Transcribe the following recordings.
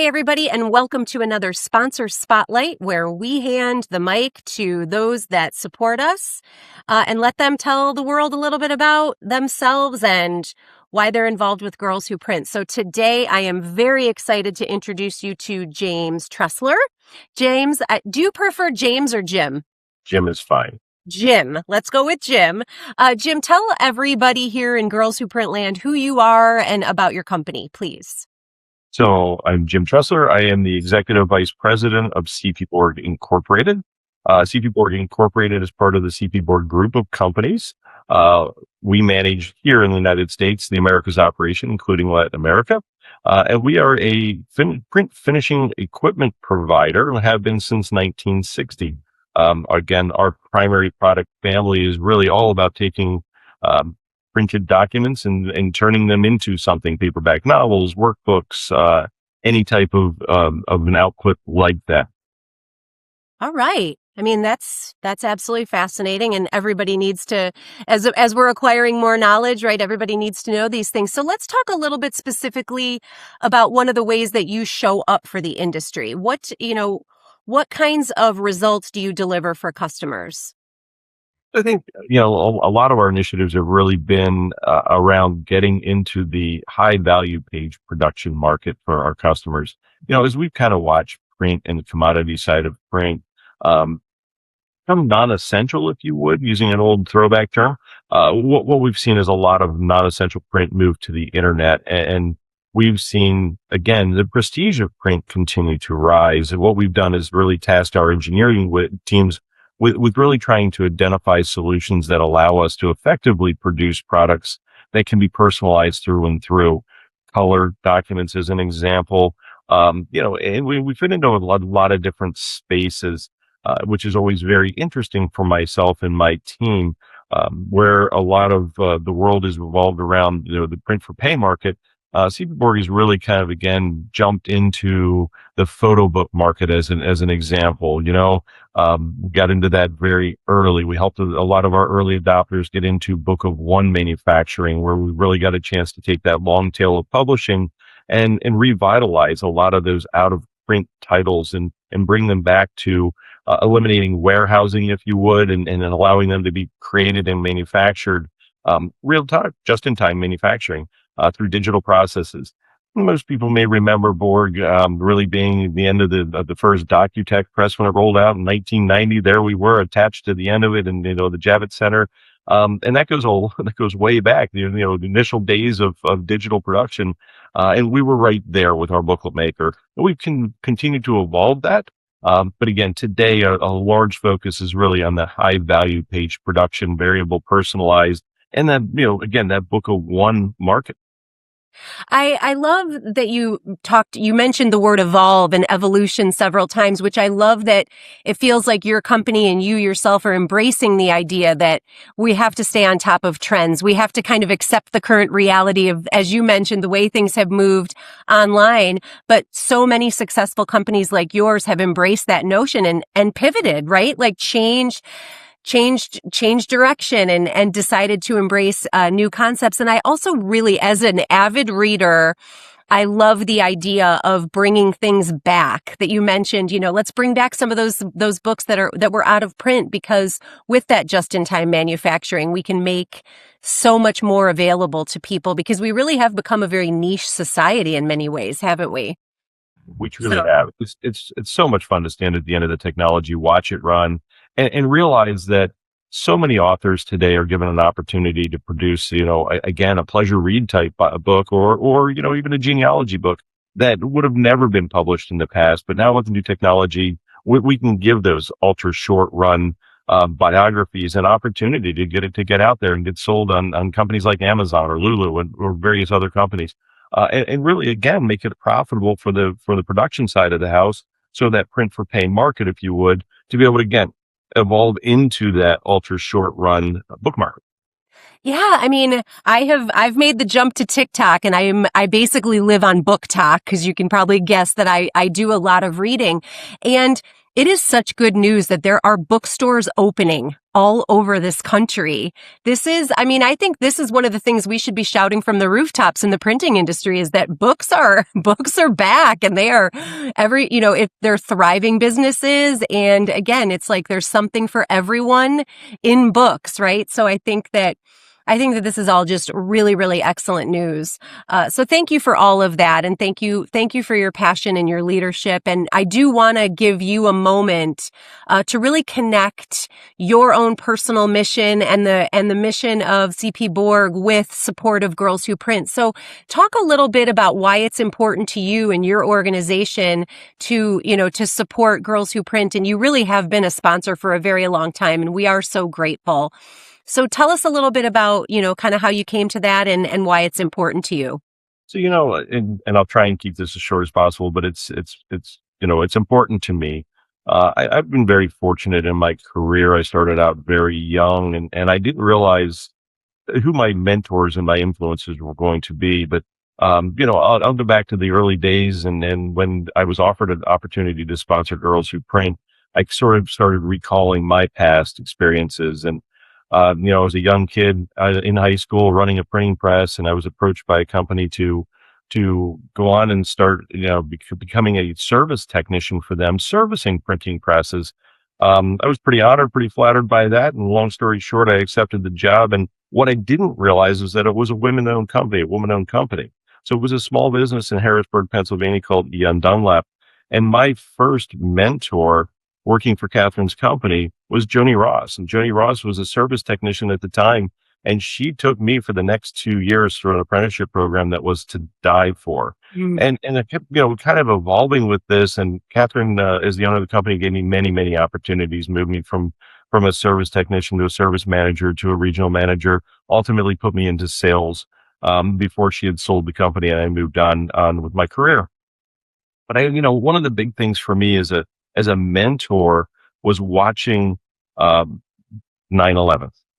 Hey, everybody, and welcome to another Sponsor Spotlight, where we hand the mic to those that support us and let them tell the world a little bit about themselves and why they're involved with Girls Who Print. So today I am very excited to introduce you to James Tressler. James, do you prefer James or Jim? Jim is fine. Jim. Let's go with Jim. Jim, tell everybody here in Girls Who Print Land who you are and about your company, please. So I'm Jim Tressler. I am the Executive Vice President of CP Bourg Incorporated. CP Bourg Incorporated is part of the CP Bourg group of companies. We manage here in the United States, the Americas operation, including Latin America. And we are a print finishing equipment provider and have been since 1960. Again, our primary product family is really all about taking printed documents and turning them into something, paperback novels, workbooks, any type of an output like that. All right. I mean, that's absolutely fascinating, and everybody needs to, as we're acquiring more knowledge, right? Everybody needs to know these things. So let's talk a little bit specifically about one of the ways that you show up for the industry. What kinds of results do you deliver for customers? I think, a lot of our initiatives have really been around getting into the high value page production market for our customers. As we've kind of watched print and the commodity side of print become non-essential, if you would, using an old throwback term, what we've seen is a lot of non-essential print move to the internet. And we've seen, again, the prestige of print continue to rise. And what we've done is really tasked our engineering teams with really trying to identify solutions that allow us to effectively produce products that can be personalized through and through. Color documents as an example. And we fit into a lot of different spaces, which is always very interesting for myself and my team, where a lot of the world is revolved around the print for pay market. CP Bourg has really kind of, again, jumped into the photo book market as an example. We got into that very early. We helped a lot of our early adopters get into book of one manufacturing, where we really got a chance to take that long tail of publishing and revitalize a lot of those out of print titles and bring them back to eliminating warehousing, if you would, and allowing them to be created and manufactured real time, just in time manufacturing. Through digital processes. Most people may remember Bourg really being the end of the first Docutech press when it rolled out in 1990. There we were, attached to the end of it, and the Javits Center, and that goes way back. The initial days of digital production, and we were right there with our booklet maker. And we can continue to evolve that. But again, today a large focus is really on the high value page production, variable, personalized, and then again, that book of one market. I love that you mentioned the word evolve and evolution several times, which I love that it feels like your company and you yourself are embracing the idea that we have to stay on top of trends. We have to kind of accept the current reality of, as you mentioned, the way things have moved online. But so many successful companies like yours have embraced that notion and pivoted, right? Like changed direction and decided to embrace new concepts. And I also really, as an avid reader, I love the idea of bringing things back that you mentioned. Let's bring back some of those books that were out of print, because with that just-in-time manufacturing, we can make so much more available to people, because we really have become a very niche society in many ways, haven't we? We truly have. It's so much fun to stand at the end of the technology, watch it run, and realize that so many authors today are given an opportunity to produce, again, a pleasure read type book or even a genealogy book that would have never been published in the past. But now with the new technology, we can give those ultra short run biographies an opportunity to get out there and get sold on companies like Amazon or Lulu or various other companies. And really, again, make it profitable for the production side of the house. So that print for pay market, if you would, to be able to, again, evolve into that ultra short run book market. Yeah, I mean, I've made the jump to TikTok, and I basically live on Book Talk, because you can probably guess that I do a lot of reading. And it is such good news that there are bookstores opening all over this country. I mean, I think this is one of the things we should be shouting from the rooftops in the printing industry is that books are back and they are if they're thriving businesses. And again, it's like there's something for everyone in books, right? So I think that this is all just really, really excellent news. So thank you for all of that. And thank you for your passion and your leadership. And I do want to give you a moment to really connect your own personal mission and the mission of CP Bourg with support of Girls Who Print. So talk a little bit about why it's important to you and your organization to support Girls Who Print. And you really have been a sponsor for a very long time. And we are so grateful. So tell us a little bit about, kind of how you came to that and why it's important to you. So, and I'll try and keep this as short as possible, but it's important to me. I've been very fortunate in my career. I started out very young and I didn't realize who my mentors and my influences were going to be. But, I'll go back to the early days and when I was offered an opportunity to sponsor Girls Who Print, I sort of started recalling my past experiences. And I was a young kid in high school running a printing press, and I was approached by a company to go on and start, becoming a service technician for them, servicing printing presses. I was pretty honored, pretty flattered by that. And long story short, I accepted the job. And what I didn't realize is that it was a women-owned company, a woman-owned company. So it was a small business in Harrisburg, Pennsylvania called Ian Dunlap. And my first mentor working for Catherine's company was Joni Ross. And Joni Ross was a service technician at the time. And she took me for the next 2 years through an apprenticeship program that was to die for. And I kept, kind of evolving with this. And Catherine, as the owner of the company, gave me many, many opportunities, moved me from a service technician to a service manager to a regional manager, ultimately put me into sales before she had sold the company and I moved on with my career. But one of the big things for me as a mentor was watching 9/11,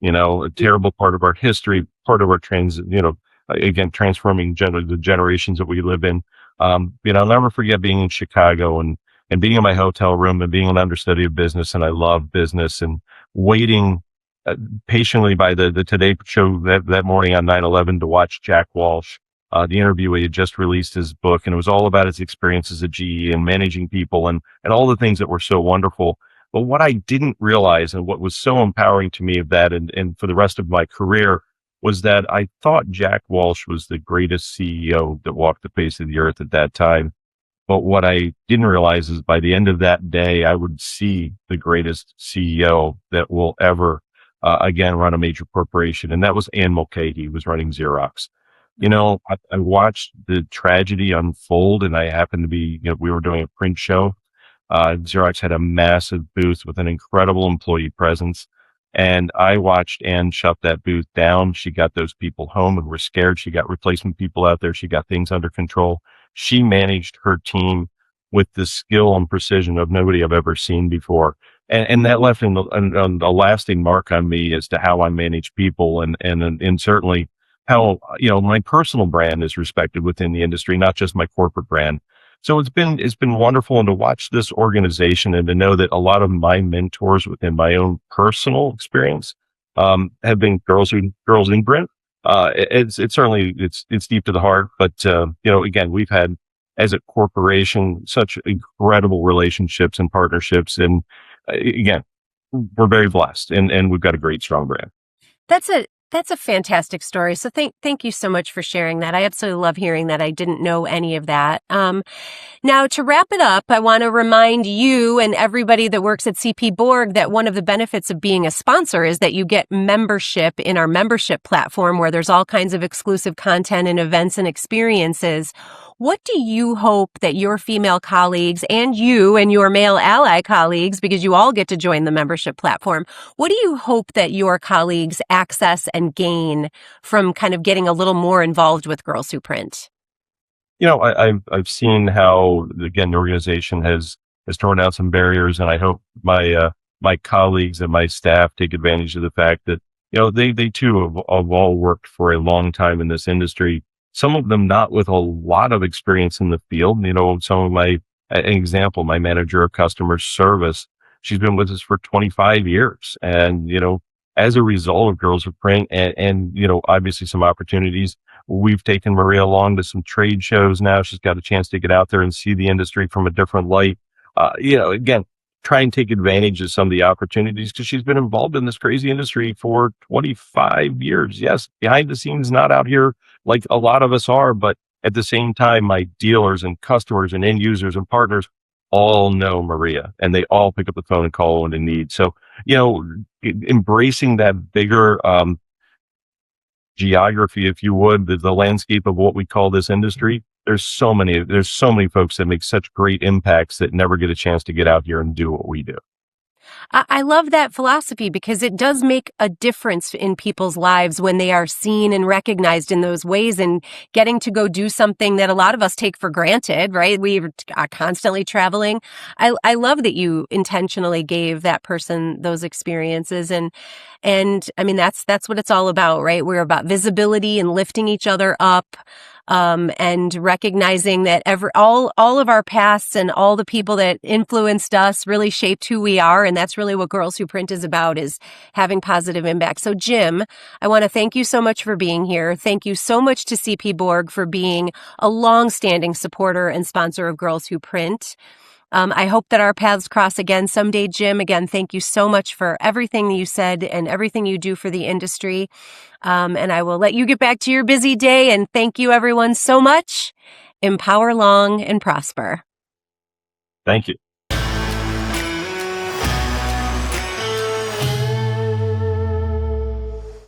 a terrible part of our history, part of our transforming the generations that we live in. I'll never forget being in Chicago and being in my hotel room and being an understudy of business. And I love business and waiting patiently by the Today show that morning on 9/11 to watch Jack Walsh, the interview. He had just released his book, and it was all about his experiences at GE and managing people and all the things that were so wonderful. But what I didn't realize and what was so empowering to me of that and for the rest of my career was that I thought Jack Walsh was the greatest CEO that walked the face of the earth at that time. But what I didn't realize is by the end of that day, I would see the greatest CEO that will ever again run a major corporation. And that was Ann Mulcahy, who was running Xerox. I watched the tragedy unfold, and I happened to be, we were doing a print show. Xerox had a massive booth with an incredible employee presence. And I watched Ann shut that booth down. She got those people home and were scared. She got replacement people out there. She got things under control. She managed her team with the skill and precision of nobody I've ever seen before. And that left a lasting mark on me as to how I manage people and certainly how, my personal brand is respected within the industry, not just my corporate brand. So it's been wonderful, and to watch this organization and to know that a lot of my mentors within my own personal experience have been girls in print. It's certainly it's deep to the heart, but again, we've had as a corporation such incredible relationships and partnerships, and again, we're very blessed, and we've got a great strong brand. That's a fantastic story. So thank you so much for sharing that. I absolutely love hearing that. I didn't know any of that. Now, to wrap it up, I want to remind you and everybody that works at CP Bourg that one of the benefits of being a sponsor is that you get membership in our membership platform where there's all kinds of exclusive content and events and experiences. What do you hope that your female colleagues and you and your male ally colleagues, because you all get to join the membership platform, what do you hope that your colleagues access and gain from kind of getting a little more involved with Girls Who Print? I've seen how, again, the organization has torn down some barriers, and I hope my colleagues and my staff take advantage of the fact that, they too have all worked for a long time in this industry. Some of them not with a lot of experience in the field. Some of an example, my manager of customer service She's been with us for 25 years. And, as a result of Girls of Print and obviously some opportunities, we've taken Maria along to some trade shows now. She's got a chance to get out there and see the industry from a different light. Again, try and take advantage of some of the opportunities because she's been involved in this crazy industry for 25 years. Yes, behind the scenes, not out here like a lot of us are, but at the same time, my dealers and customers and end users and partners all know Maria and they all pick up the phone and call when they need. So, embracing that bigger, geography, if you would, the landscape of what we call this industry. There's so many folks that make such great impacts that never get a chance to get out here and do what we do. I love that philosophy because it does make a difference in people's lives when they are seen and recognized in those ways and getting to go do something that a lot of us take for granted, right? We are constantly traveling. I love that you intentionally gave that person those experiences and I mean, that's what it's all about, right? We're about visibility and lifting each other up. And recognizing that all of our pasts and all the people that influenced us really shaped who we are. And that's really what Girls Who Print is about, is having positive impact. So Jim, I want to thank you so much for being here. Thank you so much to CP Bourg for being a long-standing supporter and sponsor of Girls Who Print. I hope that our paths cross again someday, Jim. Again, thank you so much for everything you said and everything you do for the industry. And I will let you get back to your busy day. And thank you, everyone, so much. Empower long and prosper. Thank you.